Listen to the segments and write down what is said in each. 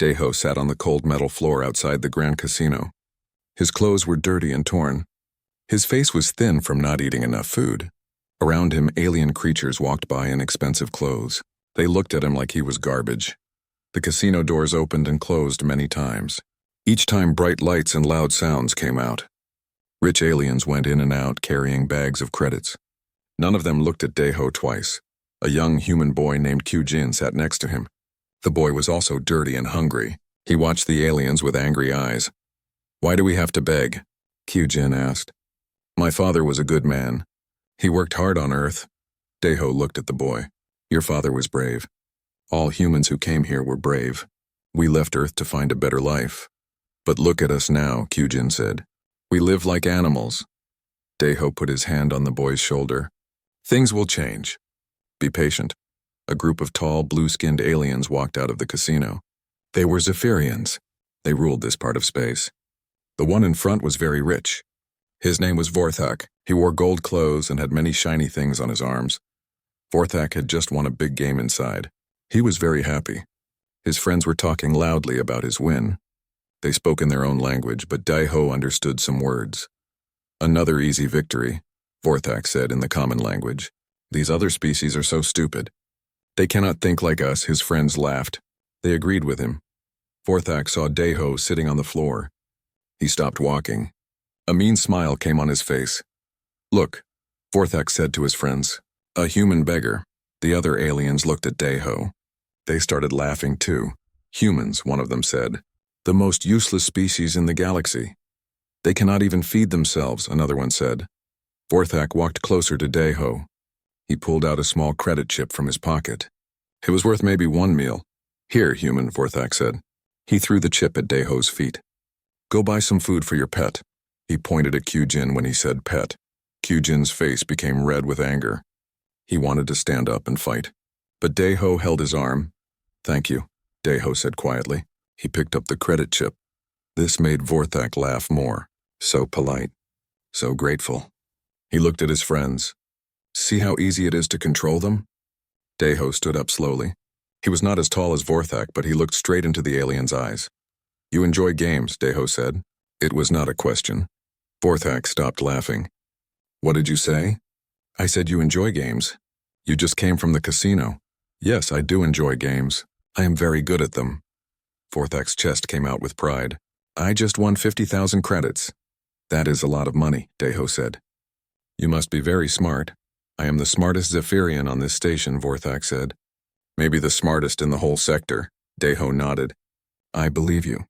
Daeho sat on the cold metal floor outside the Grand Casino. His clothes were dirty and torn. His face was thin from not eating enough food. Around him, alien creatures walked by in expensive clothes. They looked at him like he was garbage. The casino doors opened and closed many times. Each time bright lights and loud sounds came out. Rich aliens went in and out carrying bags of credits. None of them looked at Daeho twice. A young human boy named Kyujin sat next to him. The boy was also dirty and hungry. He watched the aliens with angry eyes. "Why do we have to beg?" Kyujin asked. "My father was a good man. He worked hard on Earth." Daeho looked at the boy. "Your father was brave. All humans who came here were brave. We left Earth to find a better life. But look at us now," Kyujin said. "We live like animals." Daeho put his hand on the boy's shoulder. "Things will change. Be patient." A group of tall, blue-skinned aliens walked out of the casino. They were Zephyrians. They ruled this part of space. The one in front was very rich. His name was Vorthak. He wore gold clothes and had many shiny things on his arms. Vorthak had just won a big game inside. He was very happy. His friends were talking loudly about his win. They spoke in their own language, but Daeho understood some words. "Another easy victory," Vorthak said in the common language. "These other species are so stupid. They cannot think like us." His friends laughed. They agreed with him. Vorthak saw Daeho sitting on the floor. He stopped walking. A mean smile came on his face. "Look," Vorthak said to his friends. "A human beggar." The other aliens looked at Daeho. They started laughing too. "Humans," one of them said. "The most useless species in the galaxy." "They cannot even feed themselves," another one said. Vorthak walked closer to Daeho. He pulled out a small credit chip from his pocket. It was worth maybe one meal. "Here, human," Vorthak said. He threw the chip at Daeho's feet. "Go buy some food for your pet." He pointed at Kyujin when he said pet. Kyujin's face became red with anger. He wanted to stand up and fight. But Daeho held his arm. "Thank you," Daeho said quietly. He picked up the credit chip. This made Vorthak laugh more. So polite. So grateful. He looked at his friends. "See how easy it is to control them?" Daeho stood up slowly. He was not as tall as Vorthak, but he looked straight into the alien's eyes. "You enjoy games," Daeho said. It was not a question. Vorthak stopped laughing. "What did you say?" "I said you enjoy games. You just came from the casino." "Yes, I do enjoy games. I am very good at them." Vorthak's chest came out with pride. "I just won 50,000 credits." "That is a lot of money," Daeho said. "You must be very smart." "I am the smartest Zephyrian on this station," Vorthak said. "Maybe the smartest in the whole sector." Daeho nodded. "I believe you."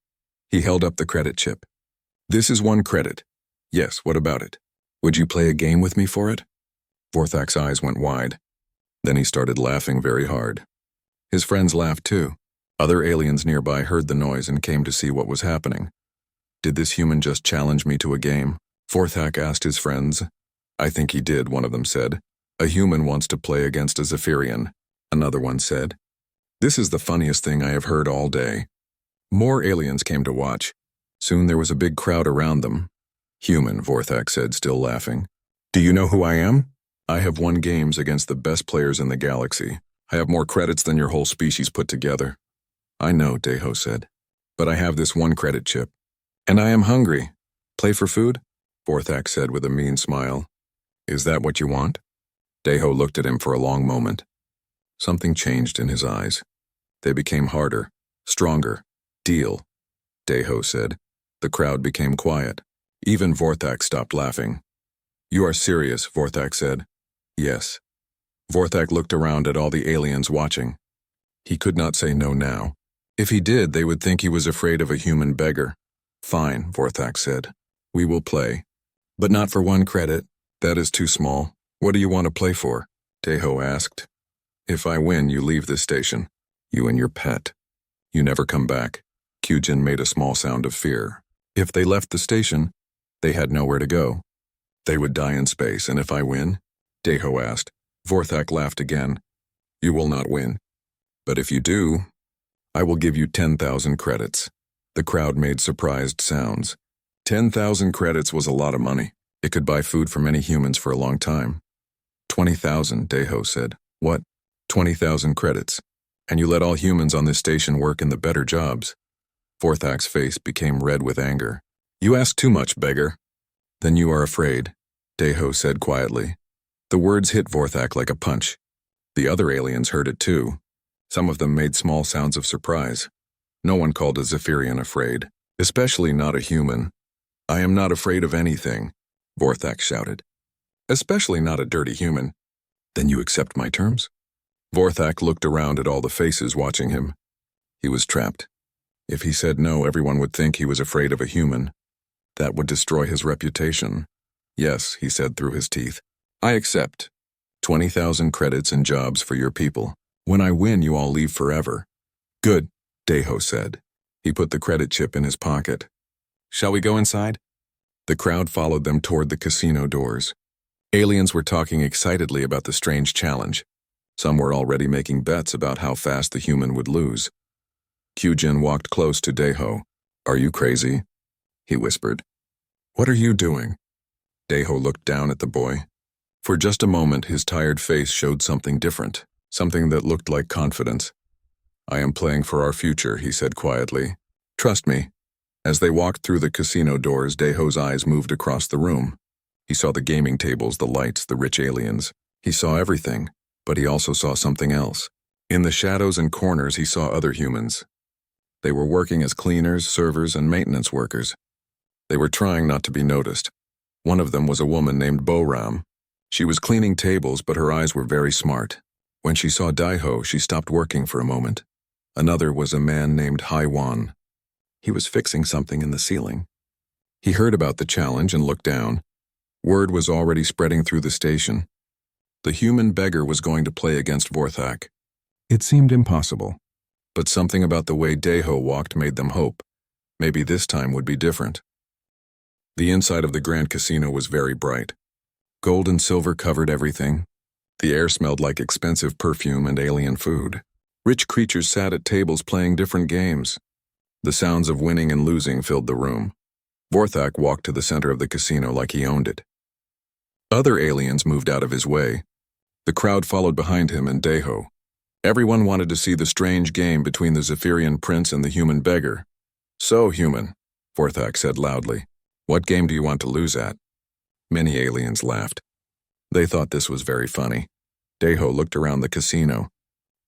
He held up the credit chip. "This is 1 credit. Yes, what about it? Would you play a game with me for it?" Vorthak's eyes went wide. Then he started laughing very hard. His friends laughed too. Other aliens nearby heard the noise and came to see what was happening. "Did this human just challenge me to a game?" Vorthak asked his friends. "I think he did," one of them said. "A human wants to play against a Zephyrian," another one said. "This is the funniest thing I have heard all day." More aliens came to watch. Soon there was a big crowd around them. "Human," Vorthak said, still laughing. "Do you know who I am? I have won games against the best players in the galaxy. I have more credits than your whole species put together." "I know," Daeho said. "But I have this 1 credit chip. And I am hungry." "Play for food?" Vorthak said with a mean smile. "Is that what you want?" Daeho looked at him for a long moment. Something changed in his eyes. They became harder, stronger. "Deal," Daeho said. The crowd became quiet. Even Vorthak stopped laughing. "You are serious," Vorthak said. "Yes." Vorthak looked around at all the aliens watching. He could not say no now. If he did, they would think he was afraid of a human beggar. "Fine," Vorthak said. "We will play. But not for 1 credit. That is too small. What do you want to play for?" Daeho asked. "If I win, you leave this station. You and your pet. You never come back." Kyujin made a small sound of fear. If they left the station, they had nowhere to go. They would die in space, and if I win? Daeho asked. Vorthak laughed again. "You will not win. But if you do, I will give you 10,000 credits." The crowd made surprised sounds. 10,000 credits was a lot of money. It could buy food for many humans for a long time. 20,000, Daeho said. "What? 20,000 credits. And you let all humans on this station work in the better jobs. Vorthak's face became red with anger. You ask too much, Beggar. Then you are afraid, Deho said quietly. The words hit Vorthak like a punch. The other aliens heard it too. Some of them made small sounds of surprise. No one called a Zephyrian afraid, especially not a human. I am not afraid of anything, Vorthak shouted. Especially not a dirty human. Then you accept my terms? Vorthak looked around at all the faces watching him. He was trapped. If he said no, everyone would think he was afraid of a human. That would destroy his reputation. Yes, he said through his teeth. I accept. 20,000 credits and jobs for your people. When I win, you all leave forever. Good, Deho said. He put the credit chip in his pocket. Shall we go inside? The crowd followed them toward the casino doors. Aliens were talking excitedly about the strange challenge. Some were already making bets about how fast the human would lose. Kyujin walked close to Deho. Are you crazy? He whispered. What are you doing? Deho looked down at the boy. For just a moment, his tired face showed something different, something that looked like confidence. I am playing for our future, he said quietly. Trust me. As they walked through the casino doors, Deho's eyes moved across the room. He saw the gaming tables, the lights, the rich aliens. He saw everything, but he also saw something else. In the shadows and corners, he saw other humans. They were working as cleaners, servers, and maintenance workers. They were trying not to be noticed. One of them was a woman named Boram. She was cleaning tables, but her eyes were very smart. When she saw Deho, she stopped working for a moment. Another was a man named Haiwan. He was fixing something in the ceiling. He heard about the challenge and looked down. Word was already spreading through the station. The human beggar was going to play against Vorthak. It seemed impossible. But something about the way Deho walked made them hope. Maybe this time would be different. The inside of the Grand Casino was very bright. Gold and silver covered everything. The air smelled like expensive perfume and alien food. Rich creatures sat at tables playing different games. The sounds of winning and losing filled the room. Vorthak walked to the center of the casino like he owned it. Other aliens moved out of his way. The crowd followed behind him and Deho. Everyone wanted to see the strange game between the Zephyrian prince and the human beggar. So, human, Vorthak said loudly. What game do you want to lose at? Many aliens laughed. They thought this was very funny. Deho looked around the casino.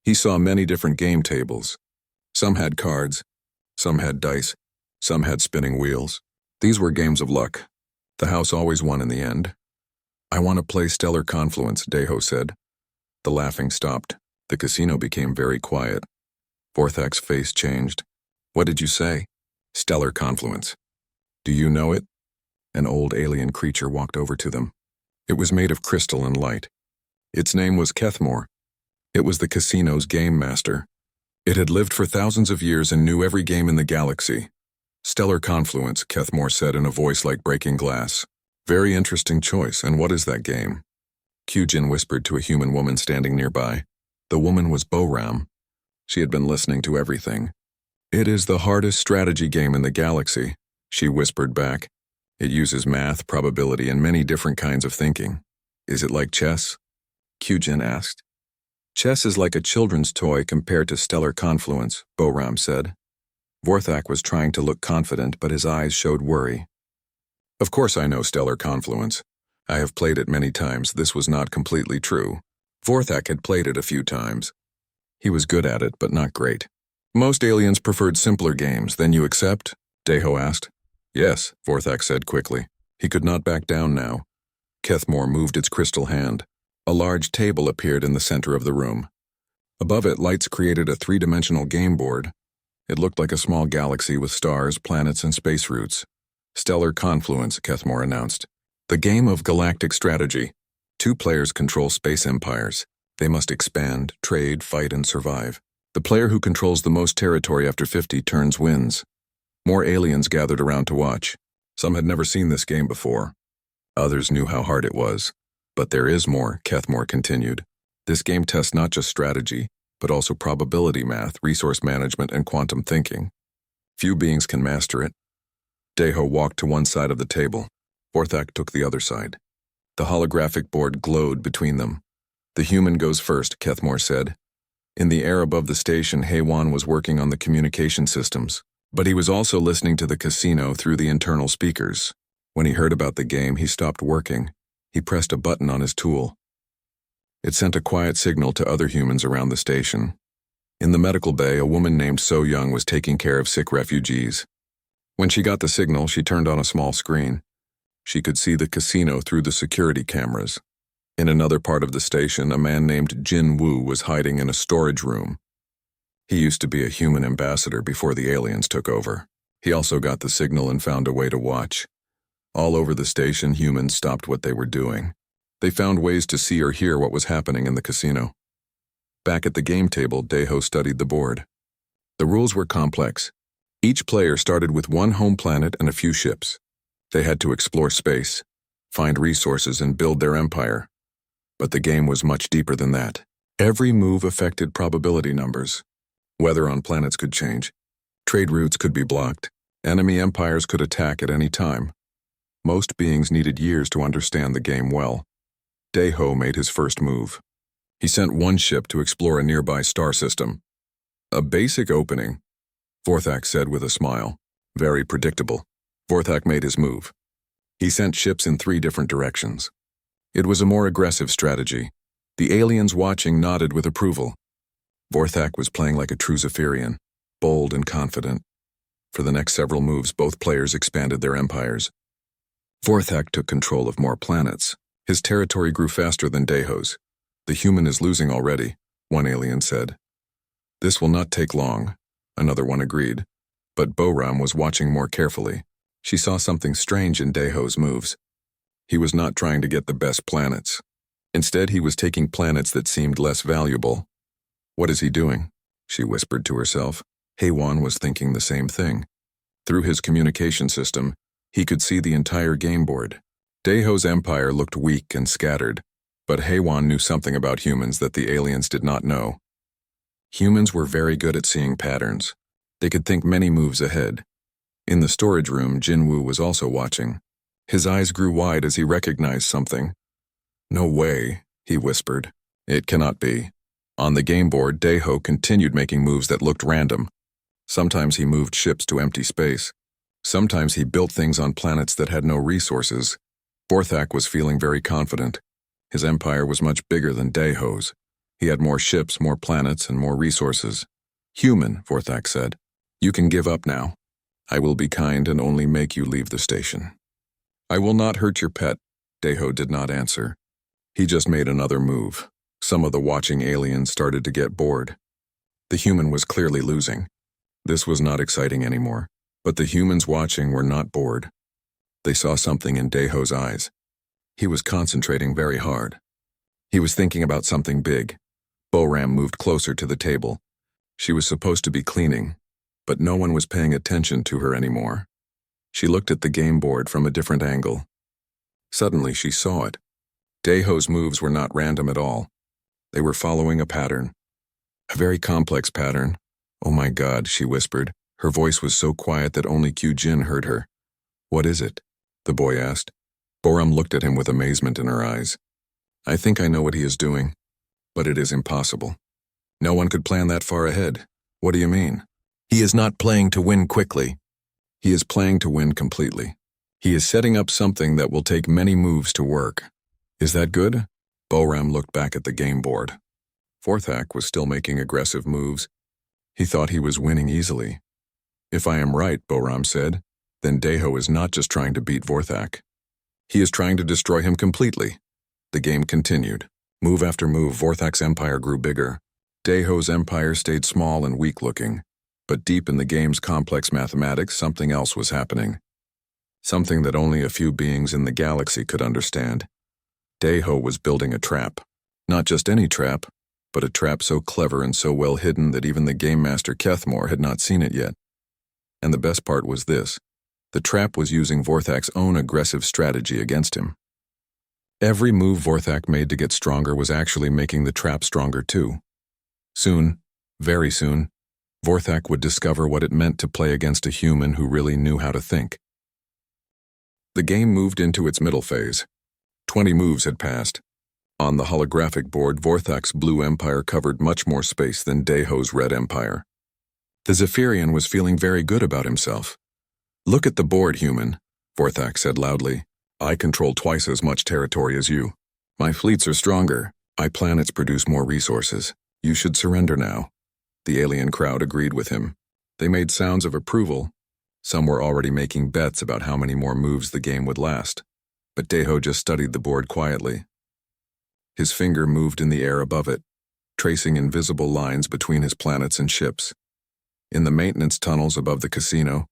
He saw many different game tables. Some had cards, some had dice, some had spinning wheels. These were games of luck. The house always won in the end. I want to play Stellar Confluence, Deho said. The laughing stopped. The casino became very quiet. Vorthak's face changed. What did you say? Stellar Confluence. Do you know it? An old alien creature walked over to them. It was made of crystal and light. Its name was Kethmore. It was the casino's game master. It had lived for thousands of years and knew every game in the galaxy. Stellar Confluence, Kethmore said in a voice like breaking glass. Very interesting choice, and what is that game? Kyujin whispered to a human woman standing nearby. The woman was Boram. She had been listening to everything. It is the hardest strategy game in the galaxy, she whispered back. It uses math, probability, and many different kinds of thinking. Is it like chess? Kyujin asked. Chess is like a children's toy compared to Stellar Confluence, Boram said. Vorthak was trying to look confident, but his eyes showed worry. Of course I know Stellar Confluence. I have played it many times. This was not completely true. Vorthak had played it a few times. He was good at it, but not great. Most aliens preferred simpler games. Then you accept? Deho asked. Yes, Vorthak said quickly. He could not back down now. Kethmore moved its crystal hand. A large table appeared in the center of the room. Above it, lights created a three-dimensional game board. It looked like a small galaxy with stars, planets, and space routes. Stellar Confluence, Kethmore announced. The game of galactic strategy. 2 players control space empires. They must expand, trade, fight, and survive. The player who controls the most territory after 50 turns wins. More aliens gathered around to watch. Some had never seen this game before. Others knew how hard it was. But there is more, Kethmore continued. This game tests not just strategy, but also probability math, resource management, and quantum thinking. Few beings can master it. Deho walked to one side of the table. Vorthak took the other side. The holographic board glowed between them. The human goes first, Kethmore said. In the air above the station, Haiwan was working on the communication systems. But he was also listening to the casino through the internal speakers. When he heard about the game, he stopped working. He pressed a button on his tool. It sent a quiet signal to other humans around the station. In the medical bay, a woman named So Young was taking care of sick refugees. When she got the signal, she turned on a small screen. She could see the casino through the security cameras. In another part of the station, a man named Jin Woo was hiding in a storage room. He used to be a human ambassador before the aliens took over. He also got the signal and found a way to watch. All over the station, humans stopped what they were doing. They found ways to see or hear what was happening in the casino. Back at the game table, Daeho studied the board. The rules were complex. Each player started with one home planet and a few ships. They had to explore space, find resources, and build their empire. But the game was much deeper than that. Every move affected probability numbers. Weather on planets could change. Trade routes could be blocked. Enemy empires could attack at any time. Most beings needed years to understand the game well. Daeho made his first move. He sent one ship to explore a nearby star system. A basic opening, Vorthak said with a smile. Very predictable. Vorthak made his move. He sent ships in 3 different directions. It was a more aggressive strategy. The aliens watching nodded with approval. Vorthak was playing like a true Zephyrian, bold and confident. For the next several moves, both players expanded their empires. Vorthak took control of more planets. His territory grew faster than Daeho's. The human is losing already, one alien said. This will not take long, another one agreed. But Boram was watching more carefully. She saw something strange in Daeho's moves. He was not trying to get the best planets. Instead, he was taking planets that seemed less valuable. What is he doing? She whispered to herself. Haywan was thinking the same thing. Through his communication system, he could see the entire game board. Daeho's empire looked weak and scattered, but Haywan knew something about humans that the aliens did not know. Humans were very good at seeing patterns. They could think many moves ahead. In the storage room, Jinwoo was also watching. His eyes grew wide as he recognized something. No way, he whispered. It cannot be. On the game board, Daeho continued making moves that looked random. Sometimes he moved ships to empty space. Sometimes he built things on planets that had no resources. Vorthak was feeling very confident. His empire was much bigger than Daeho's. He had more ships, more planets, and more resources. Human, Vorthak said. You can give up now. I will be kind and only make you leave the station. I will not hurt your pet, Daeho did not answer. He just made another move. Some of the watching aliens started to get bored. The human was clearly losing. This was not exciting anymore, but the humans watching were not bored. They saw something in Daeho's eyes. He was concentrating very hard. He was thinking about something big. Boram moved closer to the table. She was supposed to be cleaning, but no one was paying attention to her anymore. She looked at the game board from a different angle. Suddenly she saw it. Daeho's moves were not random at all. They were following a pattern. A very complex pattern. Oh my God, she whispered. Her voice was so quiet that only Kyujin heard her. What is it? The boy asked. Boram looked at him with amazement in her eyes. I think I know what he is doing, but it is impossible. No one could plan that far ahead. What do you mean? He is not playing to win quickly. He is playing to win completely. He is setting up something that will take many moves to work. Is that good? Boram looked back at the game board. Vorthak was still making aggressive moves. He thought he was winning easily. If I am right, Boram said, then Daeho is not just trying to beat Vorthak. He is trying to destroy him completely. The game continued. Move after move, Vorthak's empire grew bigger. Daeho's empire stayed small and weak-looking. But deep in the game's complex mathematics, something else was happening. Something that only a few beings in the galaxy could understand. Daeho was building a trap. Not just any trap, but a trap so clever and so well hidden that even the game master Kethmore had not seen it yet. And the best part was this. The trap was using Vorthak's own aggressive strategy against him. Every move Vorthak made to get stronger was actually making the trap stronger too. Soon, very soon, Vorthak would discover what it meant to play against a human who really knew how to think. The game moved into its middle phase. 20 moves had passed. On the holographic board, Vorthak's blue empire covered much more space than Daeho's red empire. The Zephyrian was feeling very good about himself. "Look at the board, human," Vorthak said loudly. "I control twice as much territory as you. My fleets are stronger. My planets produce more resources. You should surrender now." The alien crowd agreed with him. They made sounds of approval. Some were already making bets about how many more moves the game would last. But Deho just studied the board quietly. His finger moved in the air above it, tracing invisible lines between his planets and ships. In the maintenance tunnels above the casino,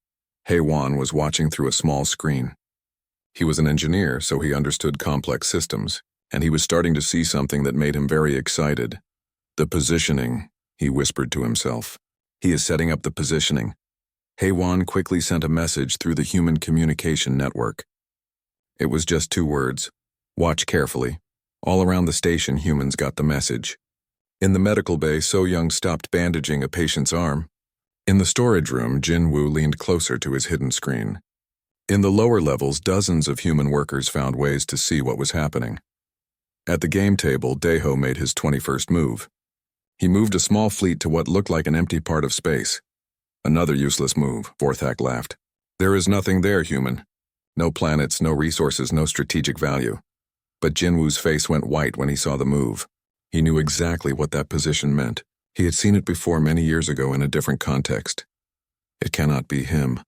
HFY was watching through a small screen. He was an engineer, so he understood complex systems, and he was starting to see something that made him very excited. "The positioning," he whispered to himself. "He is setting up the positioning." HFY quickly sent a message through the human communication network. It was just 2 words. "Watch carefully." All around the station, humans got the message. In the medical bay, So-Young stopped bandaging a patient's arm. In the storage room, Jin-Woo leaned closer to his hidden screen. In the lower levels, dozens of human workers found ways to see what was happening. At the game table, Deho made his 21st move. He moved a small fleet to what looked like an empty part of space. "Another useless move," Vorthak laughed. "There is nothing there, human. No planets, no resources, no strategic value." But Jin-Woo's face went white when he saw the move. He knew exactly what that position meant. He had seen it before many years ago in a different context. "It cannot be him,"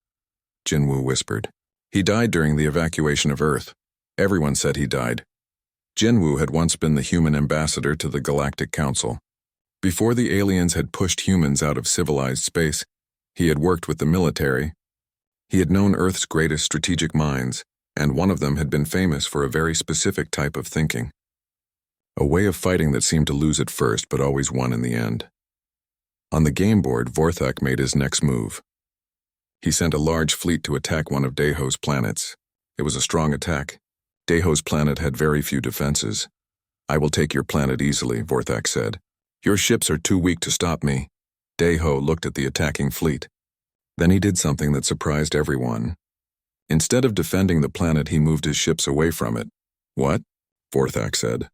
Jin-Woo whispered. "He died during the evacuation of Earth. Everyone said he died." Jin-Woo had once been the human ambassador to the Galactic Council. Before the aliens had pushed humans out of civilized space, he had worked with the military. He had known Earth's greatest strategic minds, and one of them had been famous for a very specific type of thinking. A way of fighting that seemed to lose at first but always won in the end. On the game board, Vorthak made his next move. He sent a large fleet to attack one of Deho's planets. It was a strong attack. Deho's planet had very few defenses. "I will take your planet easily," Vorthak said. "Your ships are too weak to stop me." Deho looked at the attacking fleet. Then he did something that surprised everyone. Instead of defending the planet, he moved his ships away from it. "What?" Vorthak said.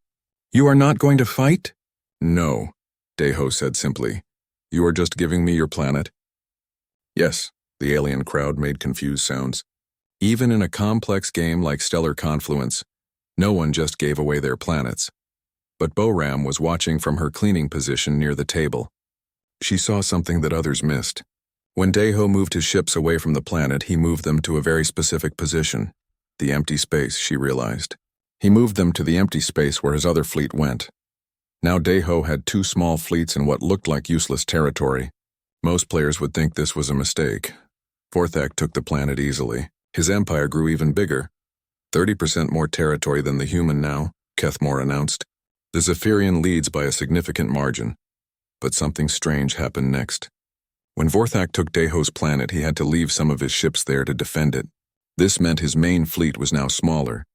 "You are not going to fight?" "No," Deho said simply. "You are just giving me your planet?" "Yes," the alien crowd made confused sounds. Even in a complex game like Stellar Confluence, no one just gave away their planets. But Boram was watching from her cleaning position near the table. She saw something that others missed. When Deho moved his ships away from the planet, he moved them to a very specific position. The empty space, she realized. He moved them to the empty space where his other fleet went. Now Deho had 2 small fleets in what looked like useless territory. Most players would think this was a mistake. Vorthak took the planet easily. His empire grew even bigger. 30% more territory than the human now, Kethmore announced. The Zephyrian leads by a significant margin. But something strange happened next. When Vorthak took Deho's planet, he had to leave some of his ships there to defend it. This meant his main fleet was now smaller,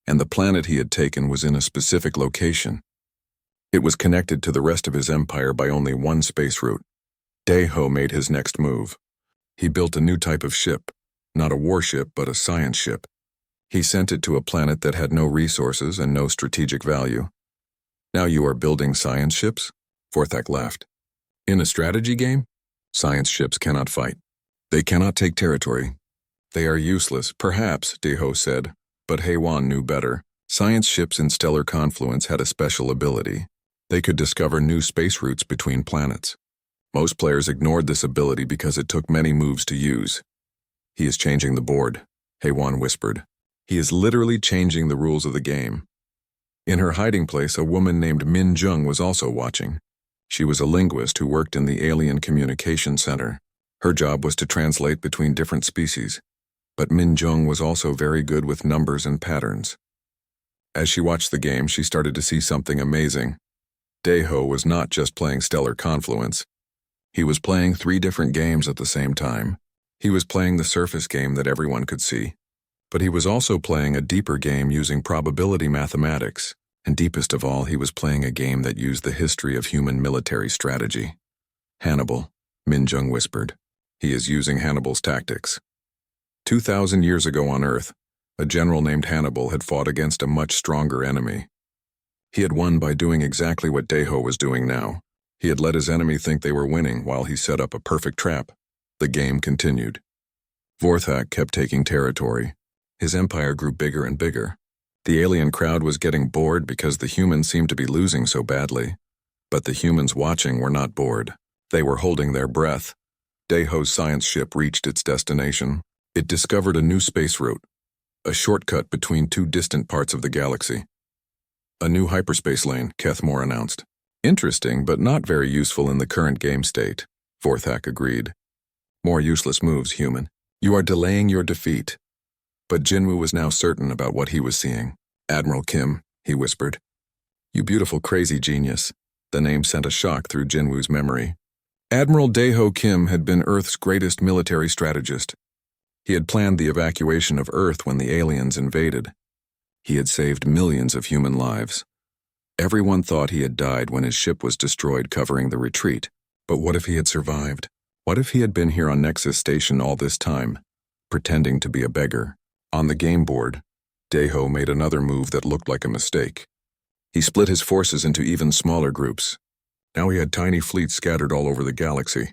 and the planet he had taken was in a specific location. It was connected to the rest of his empire by only one space route. Deho made his next move. He built a new type of ship, not a warship but a science ship. He sent it to a planet that had no resources and no strategic value. "Now you are building science ships?" Vorthak laughed. "In a strategy game? Science ships cannot fight. They cannot take territory. They are useless, perhaps," Deho said, but HFY knew better. Science ships in Stellar Confluence had a special ability. They could discover new space routes between planets. Most players ignored this ability because it took many moves to use. "He is changing the board," HFY whispered. "He is literally changing the rules of the game." In her hiding place, a woman named Min Jung was also watching. She was a linguist who worked in the Alien Communication Center. Her job was to translate between different species. But Min Jung was also very good with numbers and patterns. As she watched the game, she started to see something amazing. Deho was not just playing Stellar Confluence. He was playing 3 different games at the same time. He was playing the surface game that everyone could see. But he was also playing a deeper game using probability mathematics. And deepest of all, he was playing a game that used the history of human military strategy. "Hannibal," Min Jung whispered. "He is using Hannibal's tactics." 2,000 years ago on Earth, a general named Hannibal had fought against a much stronger enemy. He had won by doing exactly what Deho was doing now, He had let his enemy think they were winning while he set up a perfect trap. The game continued. Vorthak kept taking territory. His empire grew bigger and bigger. The alien crowd was getting bored because the humans seemed to be losing so badly. But the humans watching were not bored. They were holding their breath. Daeho's science ship reached its destination. It discovered a new space route, a shortcut between two distant parts of the galaxy. A new hyperspace lane, Kethmore announced. Interesting, but not very useful in the current game state, Vorthak agreed. More useless moves, human. You are delaying your defeat. But Jinwoo was now certain about what he was seeing. Admiral Kim, he whispered. You beautiful crazy genius. The name sent a shock through Jinwoo's memory. Admiral Daeho Kim had been Earth's greatest military strategist. He had planned the evacuation of Earth when the aliens invaded. He had saved millions of human lives. Everyone thought he had died when his ship was destroyed covering the retreat. But what if he had survived? What if he had been here on Nexus Station all this time, pretending to be a beggar? On the game board, Daeho made another move that looked like a mistake. He split his forces into even smaller groups. Now he had tiny fleets scattered all over the galaxy.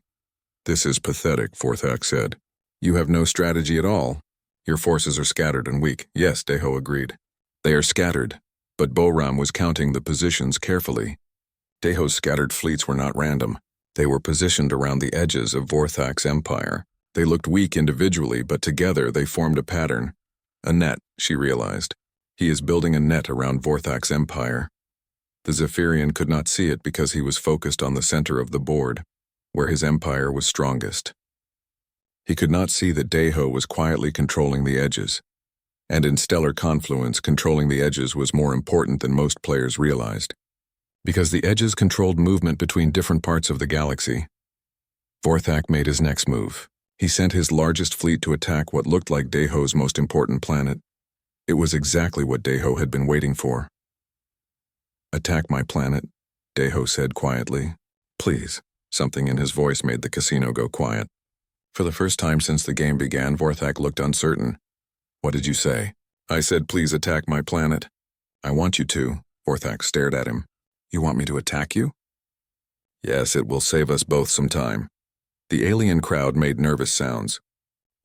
This is pathetic, Vorthak said. You have no strategy at all. Your forces are scattered and weak. Yes, Daeho agreed. They are scattered, but Boram was counting the positions carefully. Daeho's scattered fleets were not random. They were positioned around the edges of Vorthak's empire. They looked weak individually, but together they formed a pattern. A net, she realized. He is building a net around Vorthak's empire. The Zephyrian could not see it because he was focused on the center of the board, where his empire was strongest. He could not see that Daeho was quietly controlling the edges. And in stellar confluence, controlling the edges was more important than most players realized. Because the edges controlled movement between different parts of the galaxy. Vorthak made his next move. He sent his largest fleet to attack what looked like Daeho's most important planet. It was exactly what Daeho had been waiting for. Attack my planet, Daeho said quietly. Please. Something in his voice made the casino go quiet. For the first time since the game began, Vorthak looked uncertain. What did you say? I said please attack my planet. I want you to. Vorthak stared at him. You want me to attack you? Yes, it will save us both some time. The alien crowd made nervous sounds.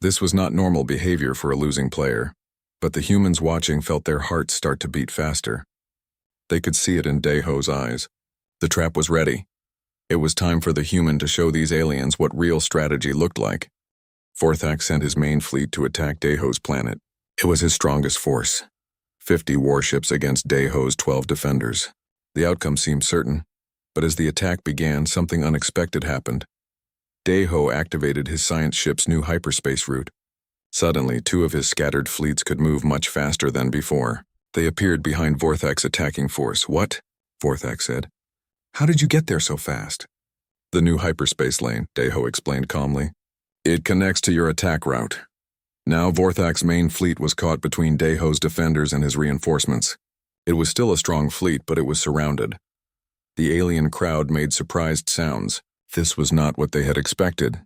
This was not normal behavior for a losing player, but the humans watching felt their hearts start to beat faster. They could see it in Daeho's eyes. The trap was ready. It was time for the human to show these aliens what real strategy looked like. Vorthak sent his main fleet to attack Daeho's planet. It was his strongest force. 50 warships against Daeho's 12 defenders. The outcome seemed certain, but as the attack began, something unexpected happened. Daeho activated his science ship's new hyperspace route. Suddenly, 2 of his scattered fleets could move much faster than before. They appeared behind Vorthak's attacking force. What? Vorthak said. How did you get there so fast? The new hyperspace lane, Daeho explained calmly. It connects to your attack route. Now Vorthak's main fleet was caught between Daeho's defenders and his reinforcements. It was still a strong fleet, but it was surrounded. The alien crowd made surprised sounds. This was not what they had expected.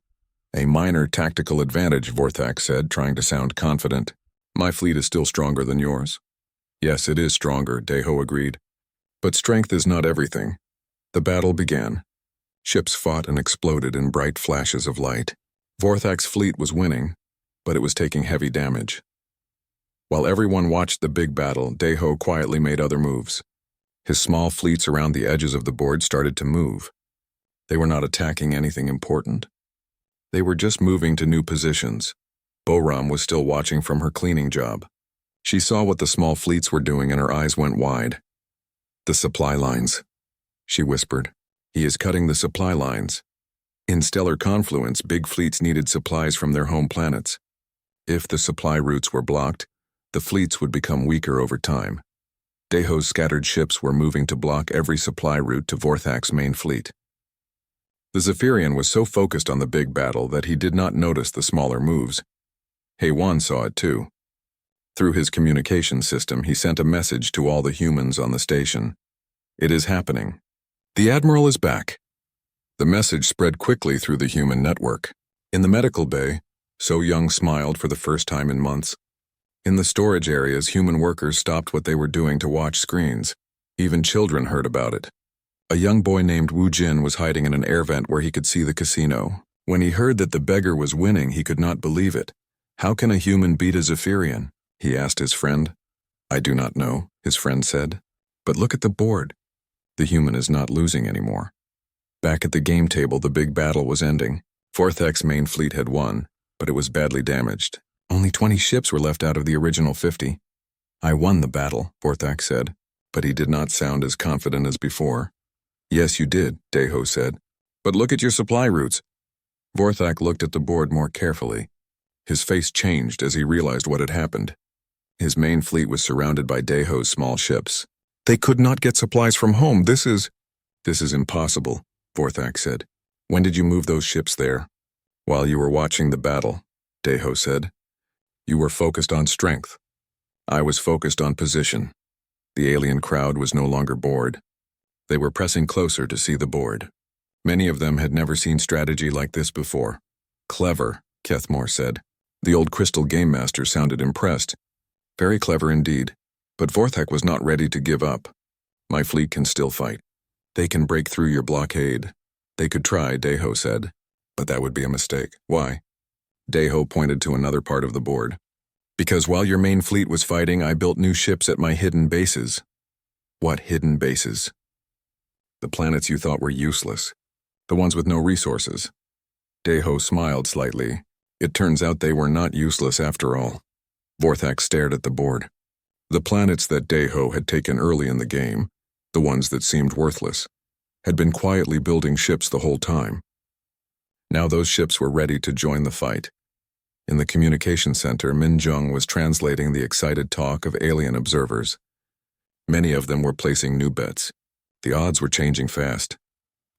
A minor tactical advantage, Vorthak said, trying to sound confident. My fleet is still stronger than yours. Yes, it is stronger, Daeho agreed. But strength is not everything. The battle began. Ships fought and exploded in bright flashes of light. Vorthak's fleet was winning, but it was taking heavy damage. While everyone watched the big battle, Daeho quietly made other moves. His small fleets around the edges of the board started to move. They were not attacking anything important. They were just moving to new positions. Boram was still watching from her cleaning job. She saw what the small fleets were doing and her eyes went wide. The supply lines, she whispered. He is cutting the supply lines. In stellar confluence, big fleets needed supplies from their home planets. If the supply routes were blocked, the fleets would become weaker over time. Daeho's scattered ships were moving to block every supply route to Vorthak's main fleet. The Zephyrian was so focused on the big battle that he did not notice the smaller moves. Heywan saw it too. Through his communication system, he sent a message to all the humans on the station. It is happening. The Admiral is back. The message spread quickly through the human network. In the medical bay, So Young smiled for the first time in months. In the storage areas, human workers stopped what they were doing to watch screens. Even children heard about it. A young boy named Wu Jin was hiding in an air vent where he could see the casino. When he heard that the beggar was winning, he could not believe it. "How can a human beat a Zephyrian?" he asked his friend. "I do not know," his friend said. "But look at the board. The human is not losing anymore." Back at the game table, the big battle was ending. Vorthak's main fleet had won, but it was badly damaged. Only 20 ships were left out of the original 50. "I won the battle," Vorthak said, but he did not sound as confident as before. "Yes, you did," Deho said. "But look at your supply routes." Vorthak looked at the board more carefully. His face changed as he realized what had happened. His main fleet was surrounded by Deho's small ships. "They could not get supplies from home. This is impossible," Vorthak said. "When did you move those ships there?" "While you were watching the battle," Deho said. "You were focused on strength. I was focused on position." The alien crowd was no longer bored. They were pressing closer to see the board. Many of them had never seen strategy like this before. "Clever," Kethmore said. The old Crystal Game Master sounded impressed. "Very clever indeed." But Vorthak was not ready to give up. "My fleet can still fight. They can break through your blockade." "They could try," Deho said. "But that would be a mistake." "Why?" Deho pointed to another part of the board. "Because while your main fleet was fighting, I built new ships at my hidden bases." "What hidden bases?" "The planets you thought were useless. The ones with no resources." Deho smiled slightly. "It turns out they were not useless after all." Vorthak stared at the board. The planets that Deho had taken early in the game, the ones that seemed worthless, had been quietly building ships the whole time. Now those ships were ready to join the fight. In the communication center, Minjung was translating the excited talk of alien observers. Many of them were placing new bets. The odds were changing fast.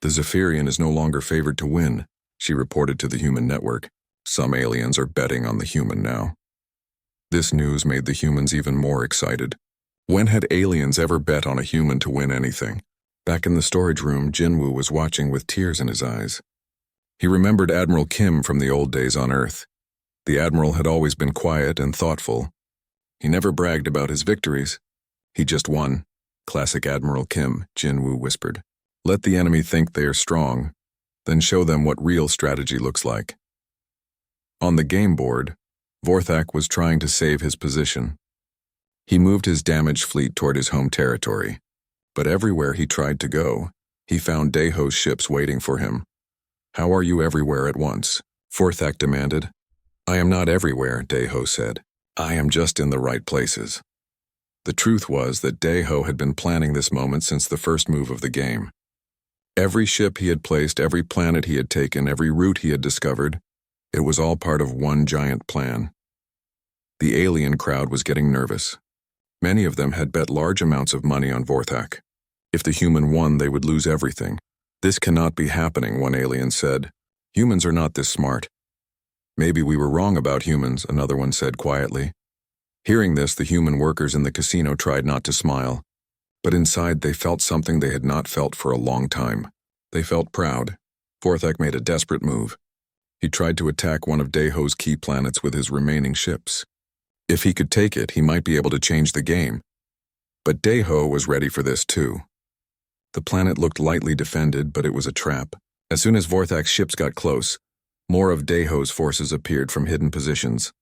"The Zephyrian is no longer favored to win," she reported to the human network. "Some aliens are betting on the human now." This news made the humans even more excited. When had aliens ever bet on a human to win anything? Back in the storage room, Jinwoo was watching with tears in his eyes. He remembered Admiral Kim from the old days on Earth. The Admiral had always been quiet and thoughtful. He never bragged about his victories. He just won. "Classic Admiral Kim," Jinwoo whispered. "Let the enemy think they are strong, then show them what real strategy looks like." On the game board, Vorthak was trying to save his position. He moved his damaged fleet toward his home territory, but everywhere he tried to go, he found Deho's ships waiting for him. "How are you everywhere at once?" Vorthak demanded. "I am not everywhere," Deho said. "I am just in the right places." The truth was that Deho had been planning this moment since the first move of the game. Every ship he had placed, every planet he had taken, every route he had discovered, it was all part of one giant plan. The alien crowd was getting nervous. Many of them had bet large amounts of money on Vorthak. If the human won, they would lose everything. "This cannot be happening," one alien said. "Humans are not this smart." "Maybe we were wrong about humans," another one said quietly. Hearing this, the human workers in the casino tried not to smile, but inside they felt something they had not felt for a long time. They felt proud. Vorthak made a desperate move. He tried to attack one of Deho's key planets with his remaining ships. If he could take it, he might be able to change the game. But Deho was ready for this too. The planet looked lightly defended, but it was a trap. As soon as Vorthak's ships got close, more of Deho's forces appeared from hidden positions.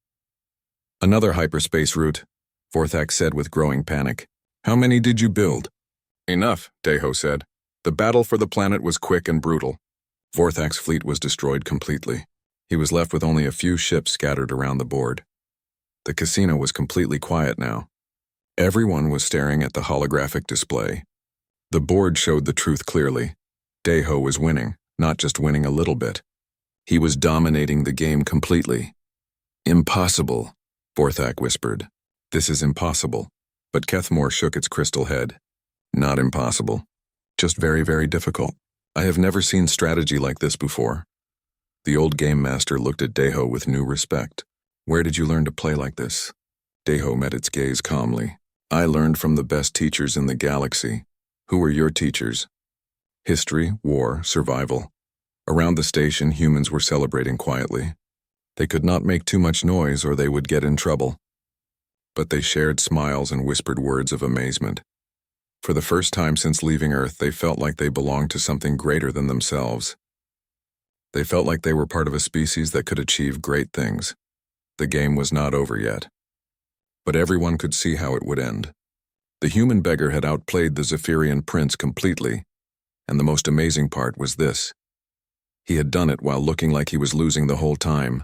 "Another hyperspace route," Vorthak said with growing panic. "How many did you build?" "Enough," Deho said. The battle for the planet was quick and brutal. Vorthak's fleet was destroyed completely. He was left with only a few ships scattered around the board. The casino was completely quiet now. Everyone was staring at the holographic display. The board showed the truth clearly. Deho was winning, not just winning a little bit. He was dominating the game completely. "Impossible," Vorthak whispered. "This is impossible." But Kethmore shook its crystal head. "Not impossible. Just very, very difficult. I have never seen strategy like this before." The old game master looked at Deho with new respect. "Where did you learn to play like this?" Deho met its gaze calmly. "I learned from the best teachers in the galaxy." "Who were your teachers?" "History, war, survival." Around the station, humans were celebrating quietly. They could not make too much noise or they would get in trouble. But they shared smiles and whispered words of amazement. For the first time since leaving Earth, they felt like they belonged to something greater than themselves. They felt like they were part of a species that could achieve great things. The game was not over yet. But everyone could see how it would end. The human beggar had outplayed the Zephyrian prince completely, and the most amazing part was this. He had done it while looking like he was losing the whole time.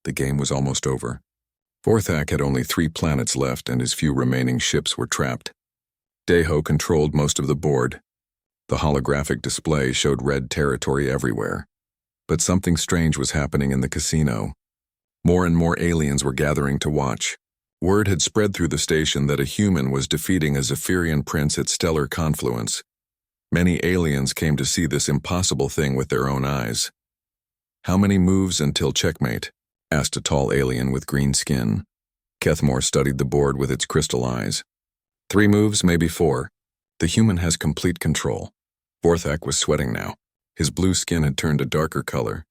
The game was almost over. Vorthak had only 3 planets left, and his few remaining ships were trapped. Deho controlled most of the board. The holographic display showed red territory everywhere. But something strange was happening in the casino. More and more aliens were gathering to watch. Word had spread through the station that a human was defeating a Zephyrian prince at stellar confluence. Many aliens came to see this impossible thing with their own eyes. "How many moves until checkmate?" asked a tall alien with green skin. Kethmore studied the board with its crystal eyes. 3 moves, maybe 4. The human has complete control. Vorthak was sweating now. His blue skin had turned a darker color.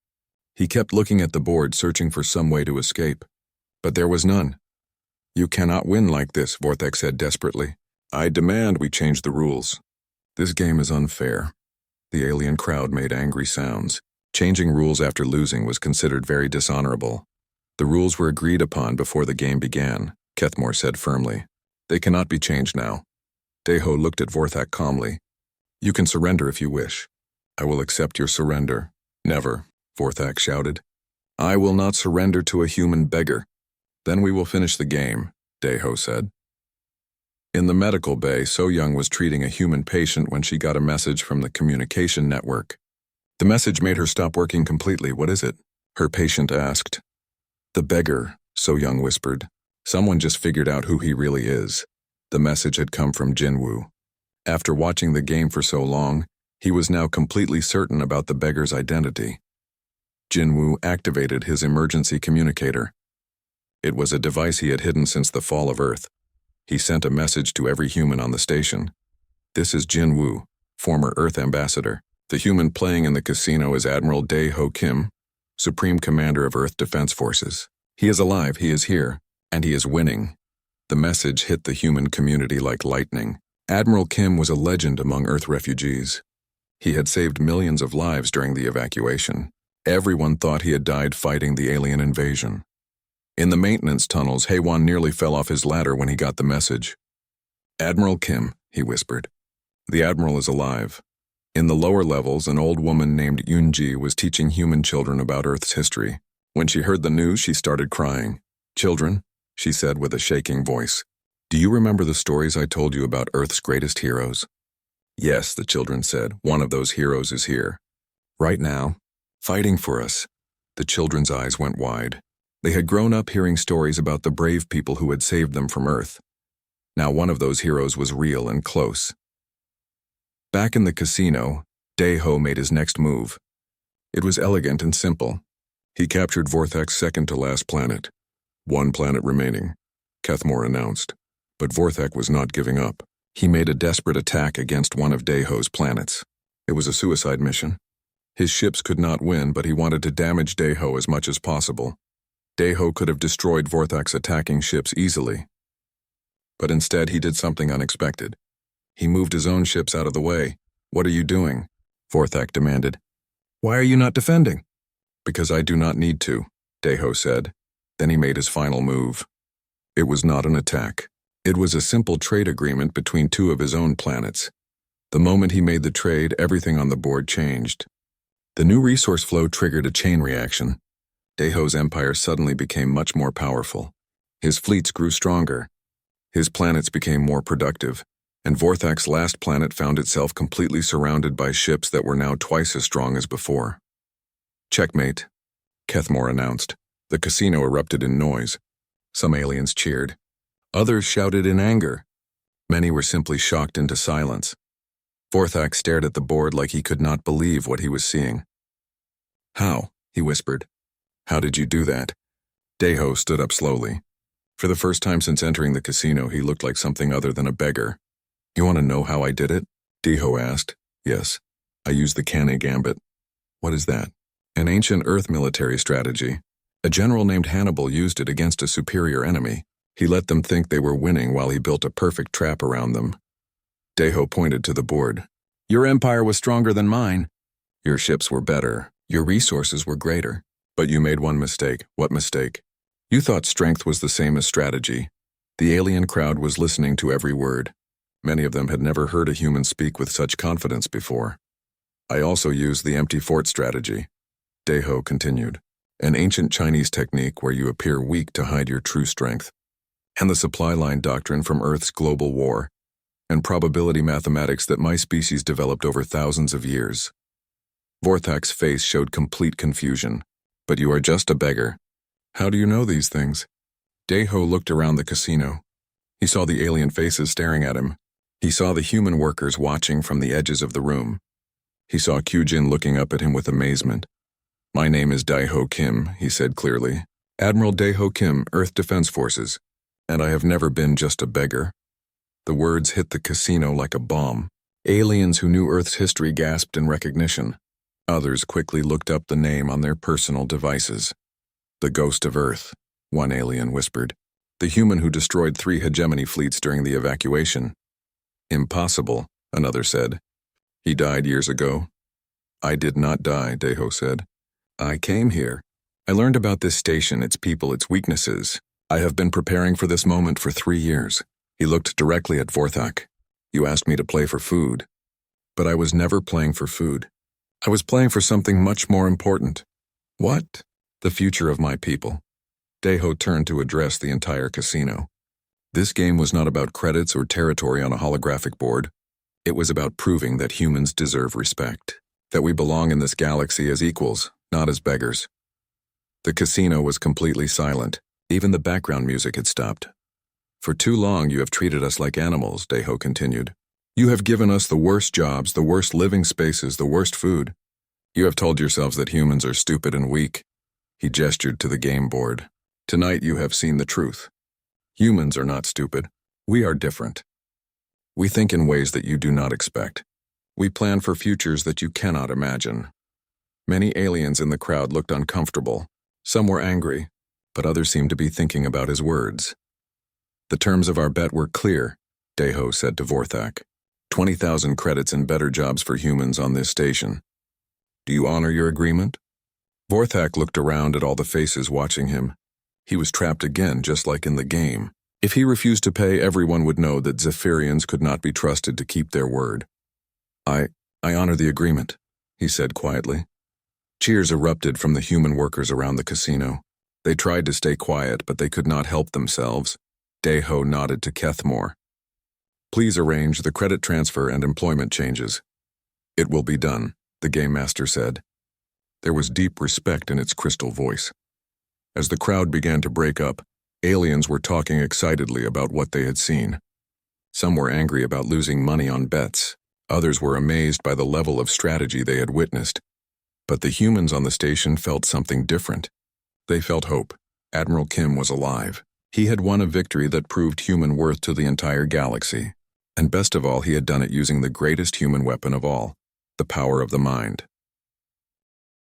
He kept looking at the board, searching for some way to escape. But there was none. "You cannot win like this," Vorthak said desperately. "I demand we change the rules. This game is unfair." The alien crowd made angry sounds. Changing rules after losing was considered very dishonorable. "The rules were agreed upon before the game began," Kethmore said firmly. "They cannot be changed now." Deho looked at Vorthak calmly. "You can surrender if you wish." "I will accept your surrender." "Never," Vorthak shouted. "I will not surrender to a human beggar." "Then we will finish the game," Deho said. In the medical bay, So-Young was treating a human patient when she got a message from the communication network. The message made her stop working completely. "What is it?" her patient asked. "The beggar," So-Young whispered. "Someone just figured out who he really is." The message had come from Jinwoo. After watching the game for so long, he was now completely certain about the beggar's identity. Jinwoo activated his emergency communicator. It was a device he had hidden since the fall of Earth. He sent a message to every human on the station. "This is Jinwoo, former Earth ambassador. The human playing in the casino is Admiral Dae-Ho Kim, Supreme Commander of Earth Defense Forces. He is alive, he is here, and he is winning." The message hit the human community like lightning. Admiral Kim was a legend among Earth refugees. He had saved millions of lives during the evacuation. Everyone thought he had died fighting the alien invasion. In the maintenance tunnels, Haewon nearly fell off his ladder when he got the message. "Admiral Kim," he whispered. "The Admiral is alive." In the lower levels, an old woman named Yoonji was teaching human children about Earth's history. When she heard the news, she started crying. "Children," she said with a shaking voice, "do you remember the stories I told you about Earth's greatest heroes?" "Yes," the children said. "One of those heroes is here. Right now, fighting for us." The children's eyes went wide. They had grown up hearing stories about the brave people who had saved them from Earth. Now one of those heroes was real and close. Back in the casino, Dae-Ho made his next move. It was elegant and simple. He captured Vorthak's second-to-last planet. 1 planet remaining, Kethmore announced. But Vorthak was not giving up. He made a desperate attack against one of Dae-Ho's planets. It was a suicide mission. His ships could not win, but he wanted to damage Dae-Ho as much as possible. Dae-Ho could have destroyed Vorthak's attacking ships easily. But instead, he did something unexpected. He moved his own ships out of the way. "What are you doing?" Vorthak demanded. "Why are you not defending?" "Because I do not need to," Dae-Ho said. Then he made his final move. It was not an attack. It was a simple trade agreement between 2 of his own planets. The moment he made the trade, everything on the board changed. The new resource flow triggered a chain reaction. Dae-Ho's empire suddenly became much more powerful. His fleets grew stronger. His planets became more productive, and Vorthak's last planet found itself completely surrounded by ships that were now twice as strong as before. "Checkmate," Kethmore announced. The casino erupted in noise. Some aliens cheered. Others shouted in anger. Many were simply shocked into silence. Vorthak stared at the board like he could not believe what he was seeing. "How?" he whispered. "How did you do that?" Dae-Ho stood up slowly. For the first time since entering the casino, he looked like something other than a beggar. "You want to know how I did it?" Dae-Ho asked. "Yes. I used the Kane Gambit." "What is that?" "An ancient Earth military strategy. A general named Hannibal used it against a superior enemy. He let them think they were winning while he built a perfect trap around them. Daeho pointed to the board. Your empire was stronger than mine. Your ships were better. Your resources were greater. But you made one mistake. What mistake? You thought strength was the same as strategy. The alien crowd was listening to every word. Many of them had never heard a human speak with such confidence before. I also used the empty fort strategy. Daeho continued. An ancient Chinese technique where you appear weak to hide your true strength. And the supply line doctrine from Earth's global war. And probability mathematics that my species developed over thousands of years. Vorthak's face showed complete confusion. But you are just a beggar. How do you know these things? Daeho looked around the casino. He saw the alien faces staring at him. He saw the human workers watching from the edges of the room. He saw Kyujin looking up at him with amazement. My name is Daeho Kim, he said clearly. Admiral Daeho Kim, Earth Defense Forces. And I have never been just a beggar. The words hit the casino like a bomb. Aliens who knew Earth's history gasped in recognition. Others quickly looked up the name on their personal devices. The Ghost of Earth, one alien whispered. The human who destroyed 3 hegemony fleets during the evacuation. Impossible, another said. He died years ago. I did not die, Daeho said. I came here. I learned about this station, its people, its weaknesses. I have been preparing for this moment for 3 years. He looked directly at Vorthak. You asked me to play for food. But I was never playing for food. I was playing for something much more important. What? The future of my people. Daeho turned to address the entire casino. This game was not about credits or territory on a holographic board. It was about proving that humans deserve respect, that we belong in this galaxy as equals, not as beggars. The casino was completely silent. Even the background music had stopped. For too long you have treated us like animals, Daeho continued. You have given us the worst jobs, the worst living spaces, the worst food. You have told yourselves that humans are stupid and weak. He gestured to the game board. Tonight you have seen the truth. Humans are not stupid. We are different. We think in ways that you do not expect. We plan for futures that you cannot imagine. Many aliens in the crowd looked uncomfortable. Some were angry, but others seemed to be thinking about his words. The terms of our bet were clear, Daeho said to Vorthak. 20,000 credits and better jobs for humans on this station. Do you honor your agreement? Vorthak looked around at all the faces watching him. He was trapped again, just like in the game. If he refused to pay, everyone would know that Zephyrians could not be trusted to keep their word. I honor the agreement, he said quietly. Cheers erupted from the human workers around the casino. They tried to stay quiet, but they could not help themselves. Daeho nodded to Kethmore. Please arrange the credit transfer and employment changes. It will be done, the game master said. There was deep respect in its crystal voice. As the crowd began to break up, aliens were talking excitedly about what they had seen. Some were angry about losing money on bets. Others were amazed by the level of strategy they had witnessed. But the humans on the station felt something different. They felt hope. Admiral Kim was alive. He had won a victory that proved human worth to the entire galaxy. And best of all, he had done it using the greatest human weapon of all, the power of the mind.